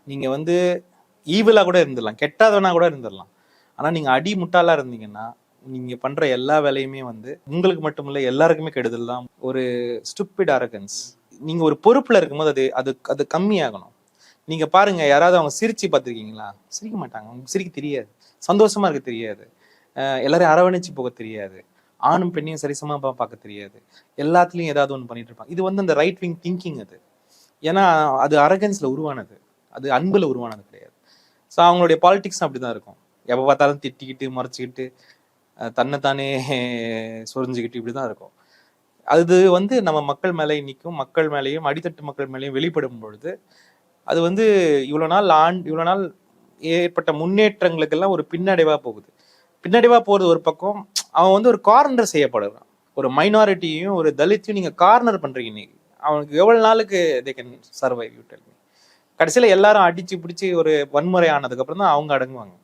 நீங்க வந்து ஈவிலா கூட இருந்துடலாம், கெட்டாதவனா கூட இருந்துடலாம். ஆனா நீங்க அடி முட்டாளா இருந்தீங்கன்னா நீங்க பண்ற எல்லா வேலையுமே வந்து உங்களுக்கு மட்டுமில்ல எல்லாருக்குமே கெடுதல் தான். ஒரு ஸ்டூபிட் அரகன்ஸ். நீங்க ஒரு பொறுப்புல இருக்கும்போது அது அது அது கம்மியாகணும். நீங்க பாருங்க, யாராவது அவங்க சிரிச்சு பார்த்துருக்கீங்களா? சிரிக்க மாட்டாங்க, அவங்களுக்கு சிரிக்க தெரியாது, சந்தோஷமா இருக்க தெரியாது, எல்லாரையும் அரவணைச்சு போக தெரியாது, ஆணும் பெண்ணையும் சரிசமா பார்க்க தெரியாது, எல்லாத்துலயும் ஏதாவது ஒன்று பண்ணிட்டு இருப்பாங்க. இது வந்து அந்த ரைட் விங் திங்கிங் அது. ஏன்னா அது அரகன்ஸ்ல உருவானது, அது அன்புல உருவானது கிடையாது. ஸோ அவங்களுடைய பாலிடிக்ஸ் அப்படிதான் இருக்கும். எப்போ பார்த்தாலும் திட்டிக்கிட்டு மறைச்சிக்கிட்டு தன்னைத்தானே சொரிஞ்சுக்கிட்டு இப்படிதான் இருக்கும். அது வந்து நம்ம மக்கள் மேலே இன்னைக்கும் மக்கள் மேலேயும் அடித்தட்டு மக்கள் மேலேயும் வெளிப்படும் பொழுது அது வந்து இவ்வளவு நாள் ஏற்பட்ட முன்னேற்றங்களுக்கெல்லாம் ஒரு பின்னடைவா போகுது. பின்னடைவா போறது ஒரு பக்கம், அவன் வந்து ஒரு கார்னர் செய்யப்படுறான். ஒரு மைனாரிட்டியும் ஒரு தலித்தையும் நீங்க கார்னர் பண்றீங்க. இன்னைக்கு அவனுக்கு எவ்வளவு நாளுக்கு they can survive? You tell me. கடைசியில எல்லாரும் அடிச்சு பிடிச்சி ஒரு வன்முறை ஆனதுக்கு அப்புறம் தான் அவங்க அடங்குவாங்க.